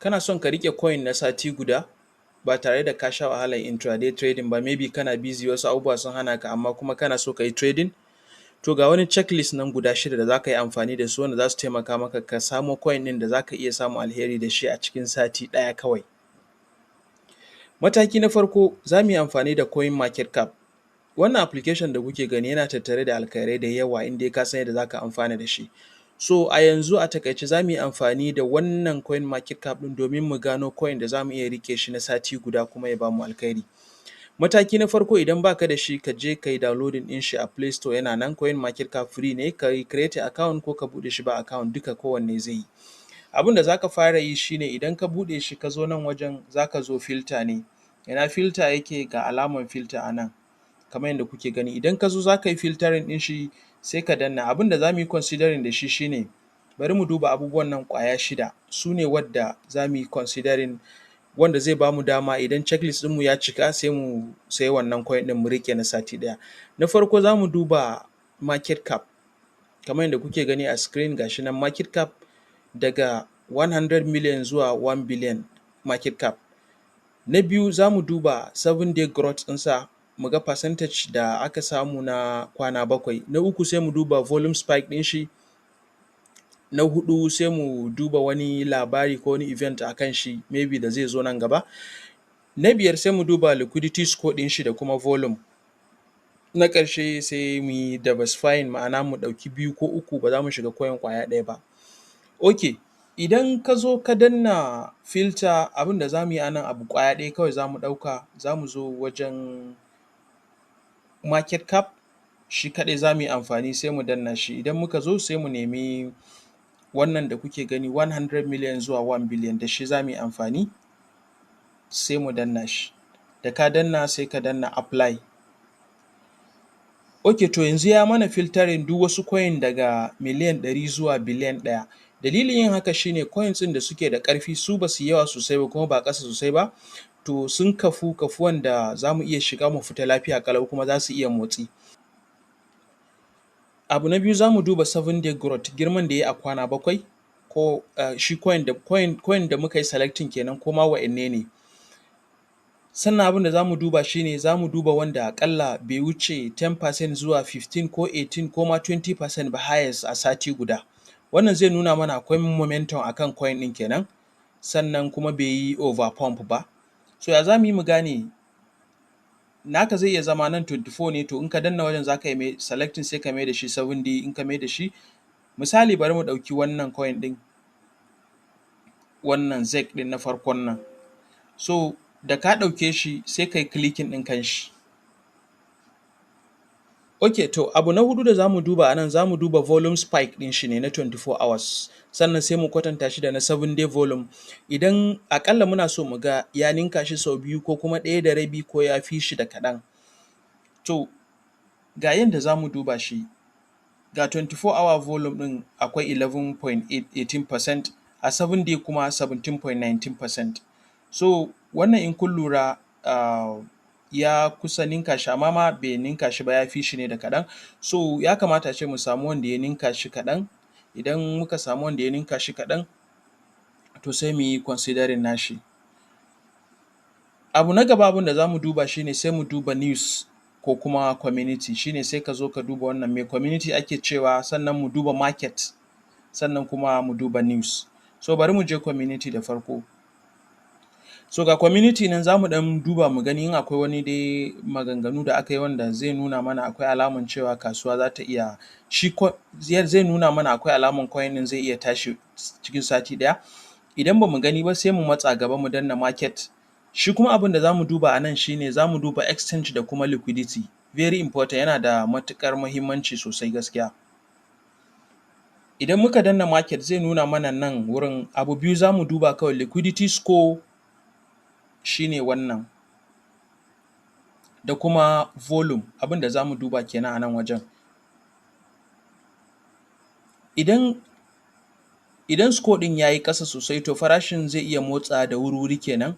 kana son ka riƙe coin na sati guda ba tare da ka sha wahalar intraday trading ba, maybe kana busy wasu abubuwa sun hana ka amma kuma kana so ka yi trading, to ga wani checklist nan guda 6 da za ka yi amfani da su wanda za su taimaka maka ka samo coin ɗin da za ka iya samun alheri da shi a cikin sati ɗaya kawai. Mataki na farko, za mu yi amfani da coin market cap. Wannan application da kuke gani yana tattare da alkhairai da yawa in dai ka san yadda za ka amfana da shi. So a yanzu a taƙaice za mu yi amfani da wannan coin market cap ɗin domin mu gano coin da za mu iya riƙe shi na sati guda kuma ya ba mu alkhairi. Mataki na farko, idan ba ka da shi ka je ka yi downloading ɗin shi a Play Store, yana nan coin market cap free ne, ka yi creating account ko ka buɗe shi ba account duka kowanne zai yi. Abin da za ka fara yi shi ne idan ka buɗe shi ka zo nan wajen za ka zo filter ne. Ina filter yake? Ga alamar filter a nan kamar yadda kuke gani. Idan ka zo za ka yi filtering ɗin shi sai ka danna. Abin da za mu yi considering da shi shi ne, bari mu duba abubuwan nan ƙwaya 6 su ne wadda za mu yi considering, wanda zai ba mu dama idan checklist ɗinmu ya cika sai mu sayi wannan coin ɗin mu riƙe na sati ɗaya. Na farko za mu duba market cap, kamar yadda kuke gani a screen ga shi nan market cap daga 100 million zuwa 1 billion market cap. Na biyu za mu duba 7-day growth ɗinsa mu ga percentage da aka samu na kwana 7. Na uku sai mu duba volume spike ɗin shi. Na huɗu sai mu duba wani labari ko wani event a kan shi maybe da zai zo nan gaba. Na biyar sai mu duba liquidity score ɗin shi da kuma volume. Na ƙarshe sai mu yi diversifying, ma'ana mu ɗauki 2 ko 3 ba za mu shiga coin ƙwaya ɗaya ba. Okay, idan ka zo ka danna filter, abin da za mu yi a nan abu ƙwaya ɗaya kawai za mu ɗauka, za mu zo wajen market cap, shi kaɗai za mu yi amfani sai mu danna shi. Idan muka zo sai mu nemi wannan da kuke gani 100 million zuwa 1 billion, da shi za mu yi amfani sai mu danna shi. Da ka danna sai ka danna apply. Okay, to yanzu ya mana filtering duk wasu coin daga miliyan 100 zuwa biliyan 1. Dalilin yin haka shi ne coins ɗin da suke da ƙarfi su ba su yi yawa sosai ba kuma ba ƙasa sosai ba, to sun kafuwan da za mu iya shiga mu fita lafiya ƙalau kuma za su iya motsi. Abu na biyu za mu duba 7-day growth, girman da ya yi a kwana 7 ko shi coin da muka yi selecting kenan ko ma wa'inne ne. Sannan abin da za mu duba shi ne za mu duba wanda aƙalla bai wuce 10% zuwa 15 ko 18 ko ma 20% ba highest a sati guda. Wannan zai nuna mana akwai momentum a kan coin ɗin kenan, sannan kuma bai yi over pump ba. So ya za mu yi mu gane? Naka zai iya zama nan 24 ne, to in ka danna wajen za ka yi selecting sai ka mai da shi 7-day. In ka mai da shi, misali bari mu ɗauki wannan coin ɗin, wannan ZEC ɗin na farkon nan. So da ka ɗauke shi sai ka yi clicking ɗin kan shi. Okay, to abu na huɗu da za mu duba a nan, za mu duba volume spike ɗin shi ne na 24 hours. Sannan sai mu kwatanta shi da na 7-day volume. Idan aƙalla muna so mu ga ya ninka shi sau 2 ko kuma 1.5 ko ya fi shi da kaɗan, to ga yanda za mu duba shi. Ga 24 hour volume ɗin akwai 11.18%, a 7-day kuma 17.19%. So wannan in kun lura ya kusa ninka shi, amma ma bai ninka shi ba, ya fi shi ne da kaɗan. So ya kamata a ce mu samu wanda ya ninka shi kaɗan. Idan muka samu wanda ya ninka shi kaɗan, to sai mu yi considering nashi. Abu na gaba, abin da za mu duba shi ne sai mu duba news ko kuma community. Shi ne sai ka zo ka duba wannan me community ake cewa, sannan mu duba market, sannan kuma mu duba news. So bari mu je community da farko. So ga community nan za mu ɗan duba mu gani in akwai wani dai maganganu da aka yi wanda zai nuna mana akwai alaman cewa kasuwa za ta iya, zai nuna mana akwai alaman coin ɗin zai iya tashi cikin sati ɗaya. Idan ba mu gani ba sai mu matsa gaba mu danna market. Shi kuma abin da za mu duba a nan shi ne za mu duba exchange da kuma liquidity. Very important, yana da matuƙar muhimmanci sosai gaskiya. Idan muka danna market zai nuna mana nan wurin abu biyu za mu duba kawai, liquidity score shi ne wannan, da kuma volume, abin da za mu duba kenan a nan wajen. Idan score ɗin ya yi ƙasa sosai, to farashin zai iya motsawa da wuri-wuri kenan,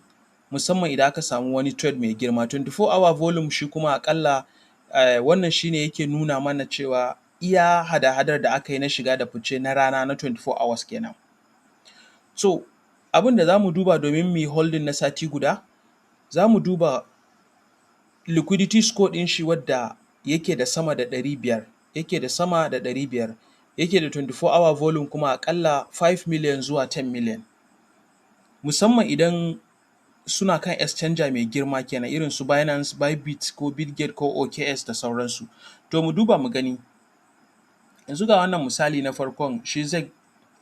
musamman idan aka samu wani trade mai girma. 24 hour volume shi kuma aƙalla wannan shi ne yake nuna mana cewa iya hada-hadar da aka yi na shiga da fice na rana na 24 hours kenan. So abin da za mu duba domin mu yi holding na sati guda, za mu duba liquidity score ɗin shi wadda yake da sama da 500, yake da sama da 500, yake da 24 hour volume kuma aƙalla 5 million zuwa 10 million. Musamman idan suna kan exchanger mai girma kenan irin su Binance, Bybit ko Bitget ko OKX da sauransu. To mu duba mu gani. Yanzu ga wannan misali na farkon shi zai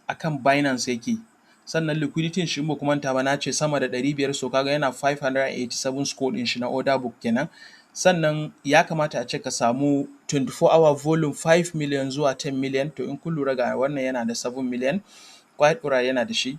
akan Binance yake. Sannan liquidity shi ba ku manta ba na ce sama da 500, so kaga yana 587 score ɗin shi na order book kenan. Sannan ya kamata a ce ka samu 24 hour volume 5 million zuwa 10 million, to in kun lura ga wannan yana da 7 million, Quietbura yana da shi.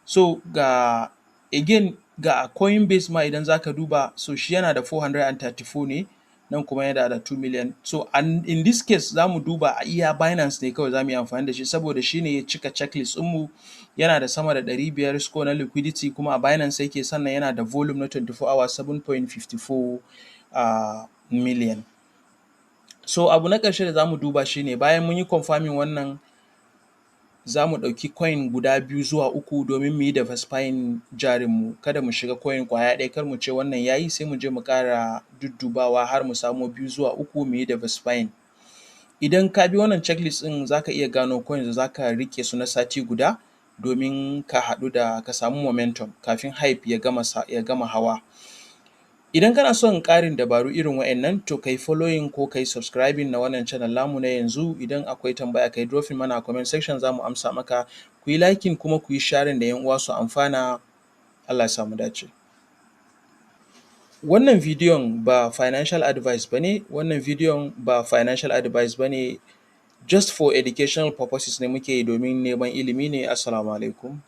So ga again ga Coinbase ma idan zaka duba, so shi yana da 434 ne, nan kuma yana da 2 million. So in this case za mu duba a iya Binance ne kawai za mu yi amfani da shi saboda shi ne ya cika checklist ɗinmu, yana da sama da 500 score na liquidity kuma a Binance yake, sannan yana da volume na 24 hours 7.54 million. So abu na ƙarshe da za mu duba shi ne bayan mun yi confirming wannan, za mu ɗauki coin guda 2 zuwa 3 domin mu yi diversifying jarinmu. Kada mu shiga coin ƙwaya ɗaya, kar mu ce wannan ya yi sai mu je mu ƙara duddubawa har mu samo 2 zuwa 3 mu yi diversifying. Idan ka bi wannan checklist ɗin za ka iya gano coins da za ka riƙe su na sati guda domin ka haɗu da ka samu momentum kafin hype ya gama hawa. Idan kana son ƙarin dabaru irin wa'annan, to kai following ko kai subscribing na wannan channel namu na yanzu. Idan akwai tambaya kai dropping mana a comment section za mu amsa maka. Ku yi liking kuma ku yi sharing da 'yan uwa su amfana. Allah ya samu dace. Wannan bidiyon ba financial advice bane, wannan bidiyon ba financial advice bane, just for educational purposes ne muke yi domin neman ilimi ne. Assalamu alaikum.